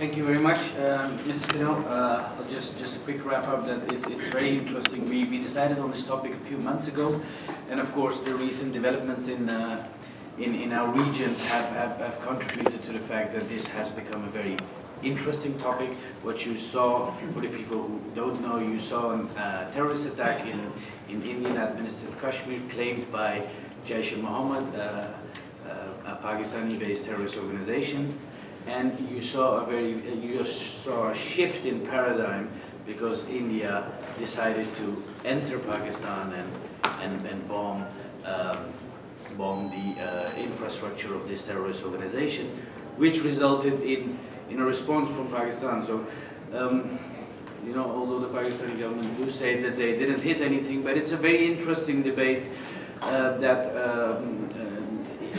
Thank you very much, Mr. Fidel. Just a quick wrap up that it's very interesting. We decided on this topic a few months ago, and of course the recent developments in our region have contributed to the fact that this has become a very interesting topic. What you saw, for the people who don't know, you saw a terrorist attack in Indian administered Kashmir claimed by Jaish-e-Mohammed, a Pakistani-based terrorist organization. And you saw a shift in paradigm because India decided to enter Pakistan and bomb the infrastructure of this terrorist organization, which resulted in a response from Pakistan. So, you know, although the Pakistani government do say that they didn't hit anything, but it's a very interesting debate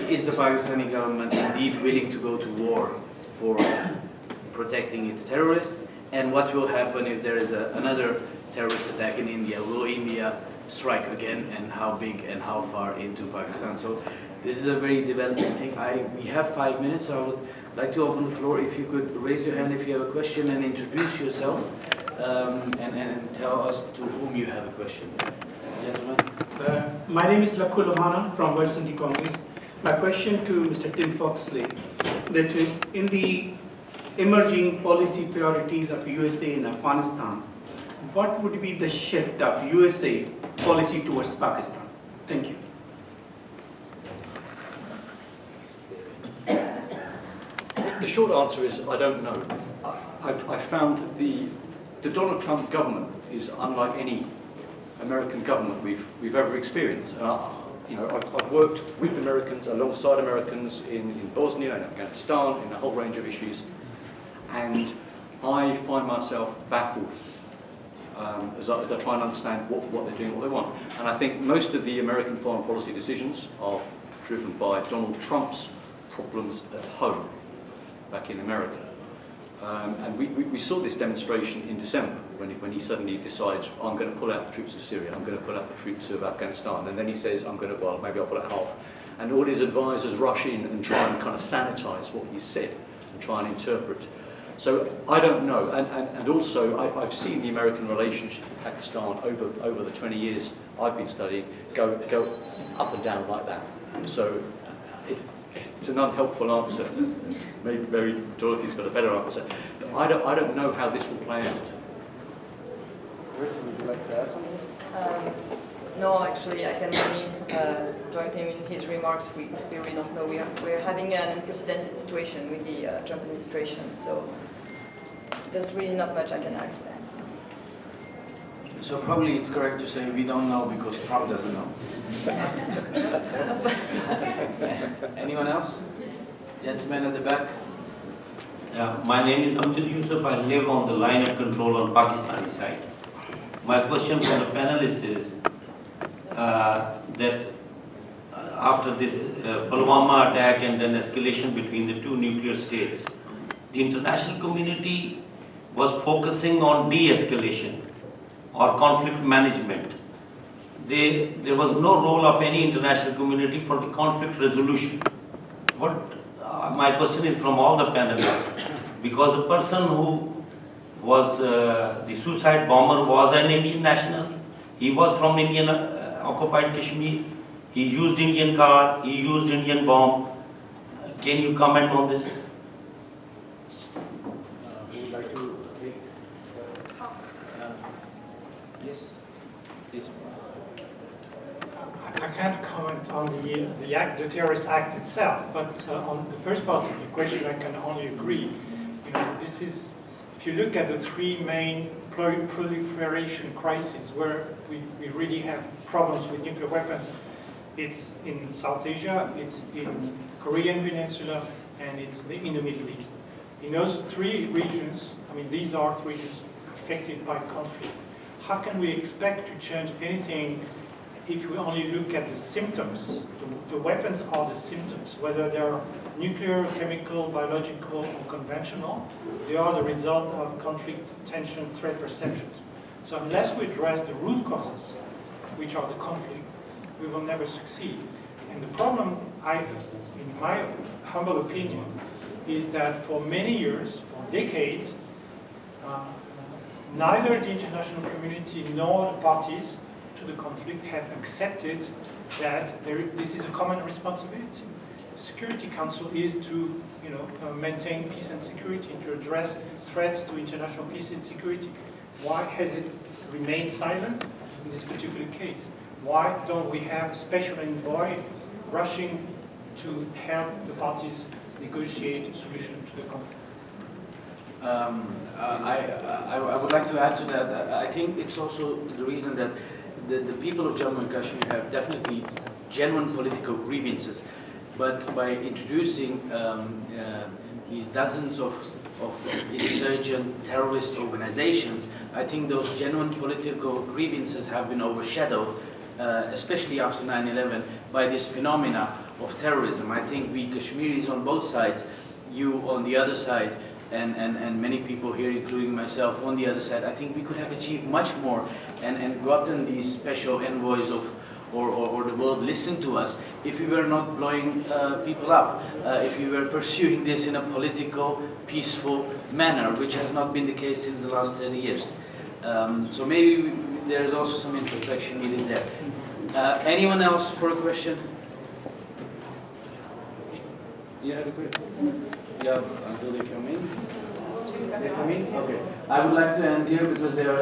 is the Pakistani government indeed willing to go to war for protecting its terrorists, and what will happen if there is another terrorist attack in India? Will India strike again, and how big and how far into Pakistan? So this is a very developing thing. We have 5 minutes, so I would like to open the floor. If you could raise your hand if you have a question and introduce yourself and tell us to whom you have a question. Gentlemen. My name is Lakul Lohana from World City Congress. My question to Mr. Tim Foxley, that in the emerging policy priorities of USA in Afghanistan, what would be the shift of USA policy towards Pakistan? Thank you. The short answer is I don't know. I've found the Donald Trump government is unlike any American government we've ever experienced. You know, I've worked with Americans, alongside Americans in Bosnia and Afghanistan, in a whole range of issues, and I find myself baffled as I try and understand what they're doing, what they want. And I think most of the American foreign policy decisions are driven by Donald Trump's problems at home, back in America. And we saw this demonstration in December when he suddenly decides, I'm going to pull out the troops of Syria, I'm going to pull out the troops of Afghanistan, and then he says, well, maybe I'll pull out half. And all his advisors rush in and try and kind of sanitize what he said and try and interpret. So I don't know. And also, I've seen the American relationship with Pakistan over the 20 years I've been studying go up and down like that. So it's an unhelpful answer. Maybe Dorothy's got a better answer. But I don't know how this will play out. Dorothy, would you like to add something? No, actually, I can only join him in his remarks. We really don't know. We're having an unprecedented situation with the Trump administration, so there's really not much I can add to that. So probably it's correct to say we don't know because Trump doesn't know. Anyone else? Gentleman at the back. My name is Amjad Yusuf. I live on the line of control on Pakistani side. My question for the panelists is that after this Pulwama attack and then escalation between the two nuclear states, the international community was focusing on de-escalation or conflict management. There was no role of any international community for the conflict resolution. My question is from all the panelists, because the person who was the suicide bomber was an Indian national. He was from Indian occupied Kashmir. He used Indian car. He used Indian bomb. Can you comment on this? Would you like to take? Yes, please. I can't comment on the terrorist act itself, but on the first part of the question, I can only agree. You know, this is, if you look at the three main proliferation crises where we really have problems with nuclear weapons, it's in South Asia, it's in Korean Peninsula, and it's in the Middle East. In those three regions, I mean, these are three regions affected by conflict. How can we expect to change anything if we only look at the symptoms? The weapons are the symptoms, whether they're nuclear, chemical, biological, or conventional. They are the result of conflict, tension, threat perceptions. So unless we address the root causes, which are the conflict, we will never succeed. And the problem, in my humble opinion, is that for many years, for decades, neither the international community nor the parties to the conflict have accepted that this is a common responsibility. The Security Council is to maintain peace and security and to address threats to international peace and security. Why has it remained silent in this particular case? Why don't we have a special envoy rushing to help the parties negotiate a solution to the conflict? I would like to add to that. I think it's also the reason that the people of Jammu and Kashmir have definitely genuine political grievances, but by introducing these dozens of insurgent terrorist organizations, I think those genuine political grievances have been overshadowed, especially after 9/11, by this phenomena of terrorism. I think we Kashmiris on both sides, you on the other side, and many people here, including myself, on the other side, I think we could have achieved much more and gotten these special envoys or the world listen to us if we were not blowing people up, if we were pursuing this in a political, peaceful manner, which has not been the case since the last 30 years. So maybe there's also some introspection needed there. Anyone else for a question? You have a question? Yeah, until they come in. They come in? Okay. I would like to end here because there are